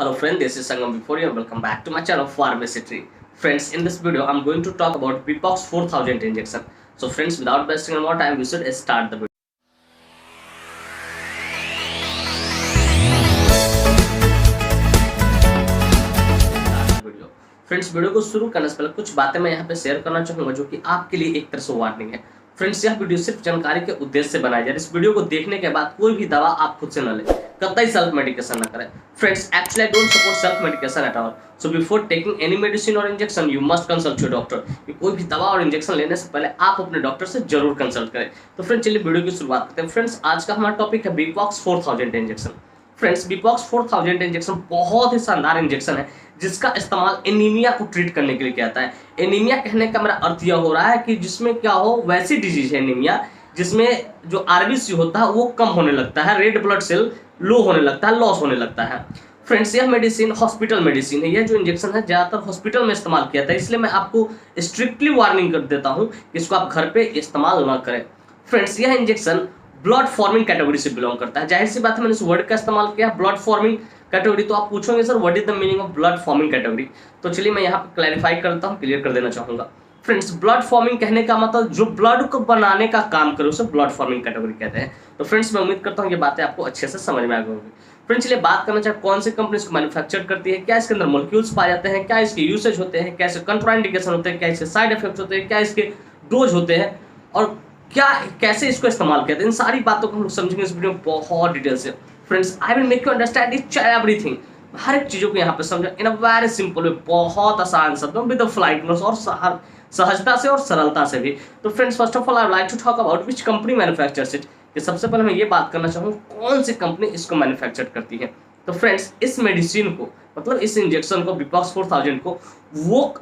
Hello friend, this is Sangam before you and welcome back to my channel Pharmacy Tree. Friends, in this video I'm going to talk about Bipox 4000 injection. So friends, without wasting any more time, we should start the video. Friends, video को शुरू करने से पहले कुछ बातें मैं यहाँ पे शेयर करना चाहूंगा जो कि आपके लिए एक तरह से वार्निंग है। फ्रेंड्स, यह वीडियो सिर्फ जानकारी के उद्देश्य से बनाया जाए। इस वीडियो को देखने के बाद कोई भी दवा आप खुद से न ले, कतई सेल्फ मेडिकेशन न करें। Friends, actually I don't support self medication at all. So before taking any medicine और injection you must consult your doctor. कोई भी दवा और इंजेक्शन लेने से पहले आप अपने डॉक्टर से जरूर कंसल्ट करें। तो फ्रेंड्स, चलिए वीडियो की शुरुआत करते हैं। फ्रेंड्स, आज का हमारा टॉपिक है बीपॉक्स 4000 इंजेक्शन। फ्रेंड्स, बीपॉक्स 4000 इंजेक्शन बहुत ही शानदार इंजेक्शन है जिसका इस्तेमाल एनीमिया को ट्रीट करने के लिए किया जाता है। एनीमिया कहने का मेरा अर्थ यह हो रहा है कि जिसमें क्या हो, वैसी डिजीज है एनीमिया जिसमें जो आरबीसी होता है वो कम होने लगता है, रेड ब्लड सेल लो होने लगता है, लॉस होने लगता है। फ्रेंड्स, यह मेडिसिन हॉस्पिटल मेडिसिन है। यह जो इंजेक्शन है ज़्यादातर हॉस्पिटल में इस्तेमाल किया जाता है, इसलिए मैं आपको स्ट्रिक्टली वार्निंग कर देता हूँ कि इसको आप घर पे इस्तेमाल ना करें। फ्रेंड्स, यह इंजेक्शन ब्लड फॉर्मिंग कैटेगरी से बिलोंग करता है। जाहिर सी बात है, मैंने इस वर्ड का इस्तेमाल किया ब्लड फॉर्मिंग कैटेगरी। तो आप पूछोगे sir what is the meaning of blood forming category, तो चलिए मैं यहाँ पे क्लैरिफाई करता हूँ, क्लियर कर देना चाहूंगा। फ्रेंड्स, ब्लड फॉर्मिंग कहने का मतलब जो ब्लड को बनाने का काम करे उसे ब्लड फॉर्मिंग कैटेगरी कहते हैं। तो फ्रेंड्स, मैं उम्मीद करता हूँ ये बातें आपको अच्छे से समझ में आ गई होंगी। फ्रेंड्स, चलिए बात करना चाहे कौन सी कंपनी इसको मैन्युफैक्चर करती है, क्या इसके अंदर मॉलिक्यूल्स पाए जाते हैं, क्या इसके यूसेज होते हैं, क्या इसके कंट्राइंडिकेशन होते हैं, क्या इसके साइड इफेक्ट्स होते हैं, क्या इसके डोज होते हैं और क्या कैसे इसको इस्तेमाल करते हैं। इन सारी बातों को हम समझेंगे इस वीडियो में बहुत डिटेल से। Friends, I will make you understand each everything. हर एक चीजों को यहाँ पे समझा इन अ वेरी सिंपल वे, बहुत आसान शब्दों विद फ्लाइटनेस और सहजता से और सरलता से भी। तो friends, first of all I would like to talk about which company manufactures it. कि सबसे पहले मैं ये बात करना चाहूँ कौन सी कंपनी इसको मैन्युफैक्चर करती है। तो फ्रेंड्स, इस मेडिसिन को मतलब इस इंजेक्शन को बीपॉक्स 4000 को वोक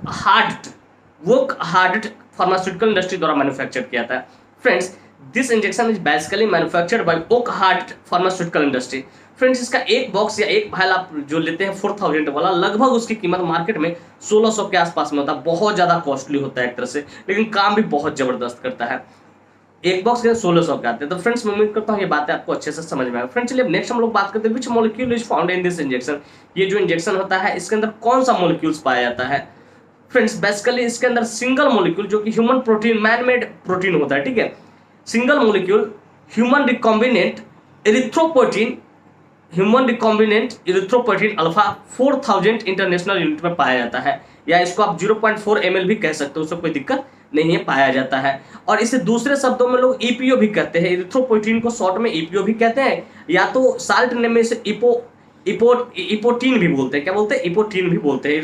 हार्ट फार्मास्यूटिकल इंडस्ट्री द्वारा मैन्युफैक्चर किया था। Friends, this injection is basically manufactured by Wockhardt pharmaceutical industry. Friends, इसका एक बॉक्स या एक फाइल आप जो लेते हैं 4000 वाला, लगभग उसकी कीमत मार्केट में 1600 के आसपास में होता है। बहुत ज्यादा कॉस्टली होता है एक तरह से, लेकिन काम भी बहुत जबरदस्त करता है। एक बॉक्स के 1600 के आते हैं। तो फ्रेंड्स, मैं उम्मीद करता हूँ ये बातें आपको अच्छे से समझ में आए। फ्रेंड्स, चलिए नेक्स्ट हम लोग बात करते हैं which molecule is found in this injection. ये जो इंजेक्शन होता है इसके अंदर कौन सा मॉलिक्यूल्स पाया जाता है। फ्रेंड्स, बेसिकली इसके अंदर सिंगल मॉलिक्यूल जो कि human protein man made protein होता है, ठीक है, single molecule human recombinant erythropoietin alpha 4000 international unit में पाया जाता है, या इसको आप 0.4 ml भी कह सकते हो, उससे कोई दिक्कत नहीं है, पाया जाता है। और इसे दूसरे शब्दों में लोग ईपीओ भी कहते हैं। इरिथ्रोपोइटिन को शॉर्ट में ईपीओ भी कहते हैं, या तो साल्ट नेम में इसे इपोटीन भी बोलते हैं। क्या बोलते हैं? इपोटीन भी बोलते हैं।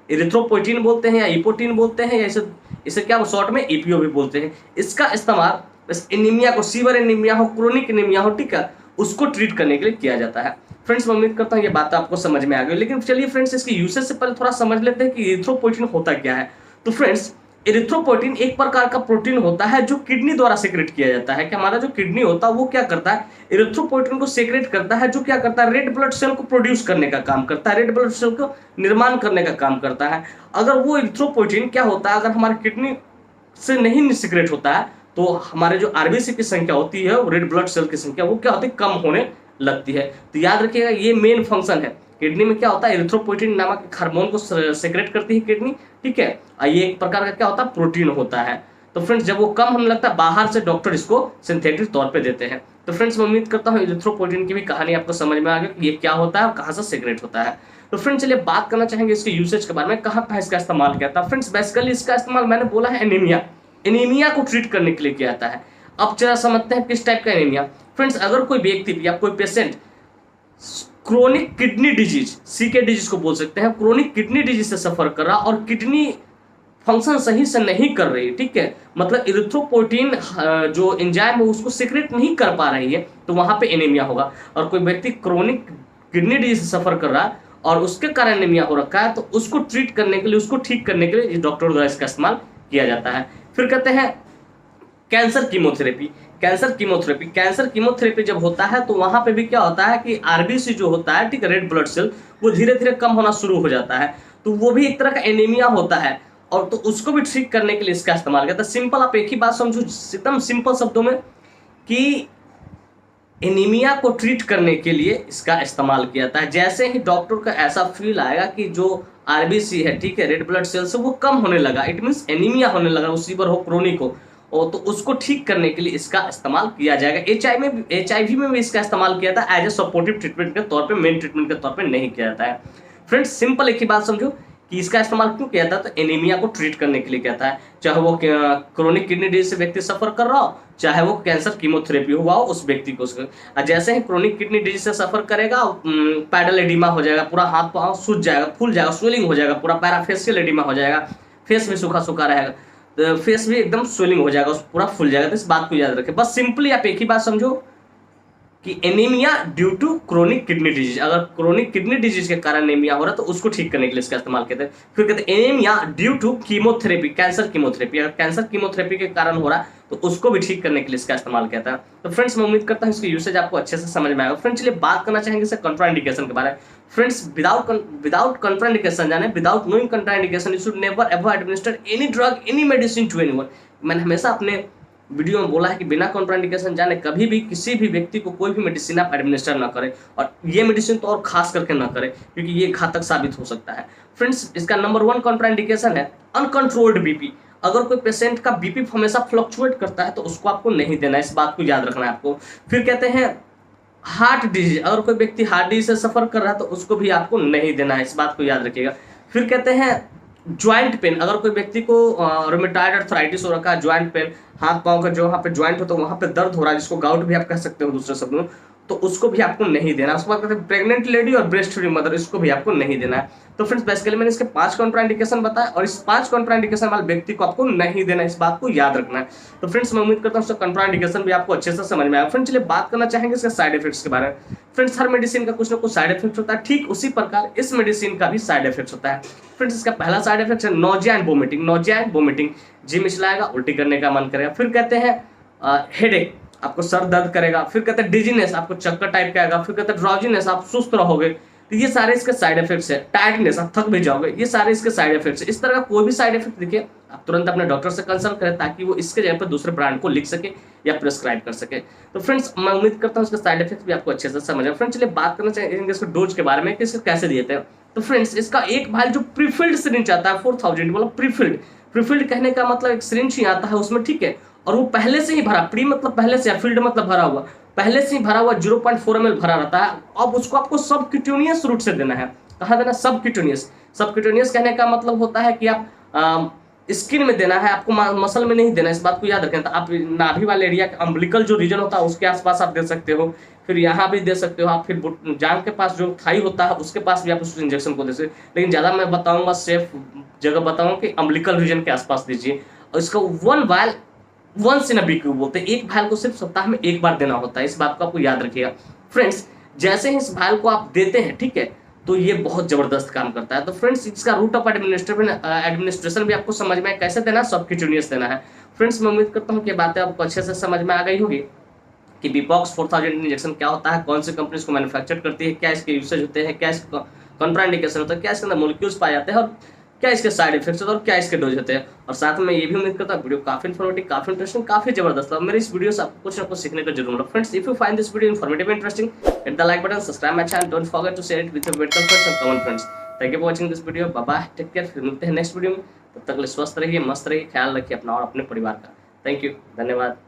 इरिथ्रोपोइटिन बोलते हैं या इपोटीन बोलते हैं, या इसे क्या शॉर्ट में ईपीओ भी बोलते हैं। इसका इस्तेमाल बस एनीमिया को, सीवर एनीमिया हो, क्रोनिक एनीमिया हो, ठीक है, उसको ट्रीट करने के लिए किया जाता है। फ्रेंड्स, मैं उम्मीद करता हूँ ये बात आपको समझ में आ गई। लेकिन चलिए फ्रेंड्स, इसके यूसेज से पहले थोड़ा समझ लेते हैं कि इरिथ्रोपोइटिन होता क्या है। तो फ्रेंड्स, इरिथ्रोपोइटिन एक प्रकार का प्रोटीन होता है जो किडनी द्वारा सेक्रेट किया जाता है। कि हमारा जो किडनी होता है वो क्या करता है, इरिथ्रोपोइटिन को सेक्रेट करता है, जो क्या करता है, रेड ब्लड सेल को प्रोड्यूस करने का काम करता है, रेड ब्लड सेल को निर्माण करने का काम करता है। अगर वो इरिथ्रोपोइटिन क्या होता है, अगर हमारे किडनी से नहीं सिक्रेट होता है तो हमारे जो आरबीसी की संख्या होती है, रेड ब्लड सेल की संख्या, वो क्या होती है, कम होने लगती है। तो याद रखिएगा ये मेन फंक्शन है। किडनी में क्या होता है, इरिथ्रोपोइटिन नामक एक हार्मोन को सेक्रेट करती है किडनी, ठीक है। ये एक प्रकार का क्या होता है, प्रोटीन होता है। तो फ्रेंड्स, जब वो कम होने लगता है बाहर से डॉक्टर इसको सिंथेटिक तौर पे देते हैं। तो फ्रेंड्स, मैं उम्मीद करता हूँ इरिथ्रोपोइटिन की भी कहानी आपको समझ में आ गई कि ये क्या होता है और कहाँ से सेक्रेट होता है। तो फ्रेंड्स, चलिए बात करना चाहेंगे इसके यूसेज के बारे में, कहाँ पे इसका इस्तेमाल किया था। फ्रेंड्स, बेसिकली इसका इस्तेमाल मैंने बोला है एनीमिया को ट्रीट करने के लिए किया जाता है। अब जरा समझते हैं किस टाइप का एनीमिया। फ्रेंड्स, अगर कोई व्यक्ति या कोई patient chronic kidney disease, CK disease को बोल सकते हैं, क्रोनिक किडनी डिजीज से सफर कर रहा और किडनी फंक्शन सही से नहीं कर रही, ठीक है, मतलब इरिथ्रोपोइटिन जो एंजाइम है उसको सीक्रेट नहीं कर पा रही है, तो वहां पे एनीमिया होगा। और कोई व्यक्ति क्रोनिक किडनी डिजीज से सफर कर रहा और उसके कारण एनीमिया हो रखा है, तो उसको ट्रीट करने के लिए, उसको ठीक करने के लिए डॉक्टर द्वारा इसका इस्तेमाल किया जाता है। फिर कहते हैं कैंसर कीमोथेरेपी जब होता है तो वहां पे भी क्या होता है कि आरबीसी जो होता है, ठीक है, रेड ब्लड सेल, वो धीरे धीरे कम होना शुरू हो जाता है। तो वो भी एक तरह का एनीमिया होता है, और तो उसको भी ठीक करने के लिए इसका इस्तेमाल किया था। सिंपल, आप एक ही बात समझो एकदम सिंपल शब्दों में कि एनीमिया को ट्रीट करने के लिए इसका इस्तेमाल किया जाता है। जैसे ही डॉक्टर को ऐसा फील आएगा कि जो आरबीसी है, ठीक है, रेड ब्लड सेल्स वो कम होने लगा, इट मीन्स एनीमिया होने लगा, सीवर हो, क्रोनिक हो, और तो उसको ठीक करने के लिए इसका इस्तेमाल किया जाएगा। एचआईवी में भी इसका इस्तेमाल किया जाता है, एज ए सपोर्टिव ट्रीटमेंट के तौर पे, मेन ट्रीटमेंट के तौर पे नहीं किया जाता है। फ्रेंड्स सिंपल एक ही बात समझो कि इसका इस्तेमाल क्यों किया जाता है, तो एनीमिया को ट्रीट करने के लिए किया जाता है। चाहे वो क्रोनिक किडनी डिजीज से व्यक्ति सफर कर रहा हो, चाहे वो कैंसर कीमोथेरेपी हुआ हो उस व्यक्ति को। जैसे ही क्रोनिक किडनी डिजीज से सफर करेगा, पैडल एडिमा हो जाएगा, पूरा हाथ पाँव सूज जाएगा, फूल जाएगा, स्वेलिंग हो जाएगा, पूरा पैराफेशियल एडिमा हो जाएगा, फेस भी सूखा सूखा रहेगा, तो फेस भी एकदम स्वेलिंग हो जाएगा, पूरा फूल जाएगा। तो इस बात को याद रखें। बस सिंपली आप एक ही बात समझो कि anaemia due to chronic kidney disease, अगर क्रोनिक किडनी डिजीज के कारण एनीमिया हो रहा है तो उसको ठीक करने के लिए इसका इस्तेमाल करते हैं। फिर कहते हैं anaemia due to chemotherapy, cancer chemotherapy, अगर कैंसर कीमोथेरेपी के कारण हो रहा है तो उसको भी ठीक करने के लिए इसका इस्तेमाल किया था। तो फ्रेंड्स मैं उम्मीद करता हूँ इसकी यूसेज आपको अच्छे से समझ में आएगा। फ्रेंड्स चलिए बात करना चाहेंगे इससे कंट्राइंडिकेशन के बारे में। फ्रेंड्स विदाउट कंट्राइंडिकेशन जाने, without knowing contraindication you should never ever administer any drug, any medicine to anyone. मैंने हमेशा अपने वीडियो में बोला है कि बिना कॉन्ट्राइंडिकेशन जाने कभी भी किसी भी व्यक्ति को कोई भी मेडिसिन आप एडमिनिस्टर ना करें, और ये मेडिसिन तो और खास करके ना करें क्योंकि ये घातक साबित हो सकता है। फ्रेंड्स इसका नंबर 1 कॉन्ट्राइंडिकेशन है अनकंट्रोल्ड बीपी। अगर कोई पेशेंट का बीपी हमेशा फ्लक्चुएट करता है तो उसको आपको नहीं देना है, इस बात को याद रखना है आपको। फिर कहते हैं हार्ट डिजीज, अगर कोई व्यक्ति हार्ट डिजीज से सफर कर रहा है तो उसको भी आपको नहीं देना है, इस बात को याद रखिएगा। फिर कहते हैं ज्वाइंट पेन, अगर कोई व्यक्ति को रोमेटॉइड आर्थराइटिस हो रखा है, ज्वाइंट पेन, हाथ पांव का जो वहाँ पे ज्वाइंट होता है वहाँ पे दर्द हो रहा है, जिसको गाउट भी आप कह सकते हो दूसरे शब्दों में, तो उसको भी आपको नहीं देना। उसके बाद कहते हैं प्रेग्नेंट लेडी और ब्रेस्ट फीडिंग मदर, इसको भी आपको नहीं देना है। तो फ्रेंड्स बेसिकली मैंने इसके 5 कॉन्ट्राइंडिकेशन बताया और इस 5 कॉन्ट्राइंडिकेशन वाले व्यक्ति को आपको नहीं देना, इस बात को याद रखना है। तो फ्रेंड्स मैं उम्मीद करता हूँ कॉन्ट्राइंडिकेशन भी आपको अच्छे से समझ में आया। फ्रेंड्स चलिए बात करना चाहेंगे इसके साइड इफेक्ट्स के बारे में। फ्रेंड्स हर मेडिसिन का कुछ ना कुछ साइड इफेक्ट होता है, ठीक उसी प्रकार इस मेडिसिन का भी साइड इफेक्ट होता है। फ्रेंड्स इसका पहला साइड इफेक्ट है nausea and vomiting. Nausea and vomiting, जी मिचलाएगा, उल्टी करने का मन करेगा। फिर कहते हैं हेडेक, आपको सर दर्द करेगा। फिर कहते हैं डिजीनेस, आपको चक्कर टाइप का आएगा। फिर कहते हैं ड्राउजीनेस, आप सुस्त रहोगे। तो ये सारे इसके साइड इफेक्ट्स है। टायर्डनेस, आप थक भी जाओगे, ये सारे इसके साइड इफेक्ट्स है। इस तरह का कोई भी साइड इफेक्ट दिखे आप तुरंत अपने डॉक्टर से कंसल्ट करें ताकि वो इसके जगह पर दूसरे ब्रांड को लिख सके या प्रिस्क्राइब कर सके। तो फ्रेंड्स मैं उम्मीद करता हूँ इसके साइड इफेक्ट्स भी आपको अच्छे से समझ आए। फ्रेंड्स चलिए बात करना चाहेंगे इसके डोज के बारे में कि इसको कैसे दिए थे। तो फ्रेंड्स इसका एक भाई जो प्रीफिल्ड सिरिंज आता है 4000, मतलब प्रीफिल्ड कहने का मतलब एक सिरिंज ही आता है उसमें, ठीक है, और वो पहले से ही भरा, प्री मतलब पहले से, फील्ड मतलब भरा हुआ, पहले से ही भरा हुआ 0.4 ml भरा रहता है। अब उसको आपको सबक्यूटेनियस रूट से देना है। कहाँ देना? सबक्यूटेनियस कहने का मतलब होता है कि आप स्किन में देना है, आपको मसल में नहीं देना, इस बात को याद रखें। तो आप नाभि वाले एरिया अम्बिलिकल जो रीजन होता है उसके आसपास आप दे सकते हो, फिर यहाँ भी दे सकते हो आप, फिर जांघ के पास जो थाई होता है उसके पास भी आप उस इंजेक्शन को दे सकते हो। लेकिन ज़्यादा मैं बताऊंगा, सेफ जगह बताऊंगा कि अम्बिलिकल रीजन के आसपास दीजिए। और इसका 1 vial once in a week बोलते हैं, एक भायल को सिर्फ सप्ताह में एक बार देना होता है, इस बात को आपको याद रखिएगा। फ्रेंड्स जैसे ही इस भायल को आप देते हैं, ठीक है, तो ये बहुत जबरदस्त काम करता है। तो फ्रेंड्स इसका रूट ऑफ एडमिनिस्ट्रेशन भी आपको समझ में कैसे देना, सबक्यूटेनियस देना है। फ्रेंड्स मैं उम्मीद करता हूँ कि बातें आपको अच्छे से समझ में आ गई होगी कि बीपॉक्स 4000 इंजेक्शन क्या होता है, कौन सी कंपनी इसको मैन्युफैक्चर करती है, क्या इसके यूसेज होते हैं, क्या इसका कॉन्ट्राइंडिकेशन होता है, क्या इसके अंदर मोलिक्यूल्स पाए जाते हैं, और क्या इसके साइड इफेक्ट्स होते हैं, और क्या इसके डोज होते हैं। और साथ में ये भी उम्मीद करता हूँ वीडियो काफी इन्फॉर्मेटिव, काफी इंटरेस्टिंग, काफी जबरदस्त था। मेरे इस वीडियो से आपको कुछ ना कुछ सीखने को जरूर मिला। Friends if you find this video informative interesting, hit the like button, subscribe my channel, don't forget to share it with your welcome friends and common friends. Thank you for watching this video, bye bye, take care. फिर मिलते हैं next video में, तब तक के लिए स्वस्थ रहिए, मस्त रहिए, ख्याल रखिए अपना और अपने परिवार का। थैंक यू, धन्यवाद।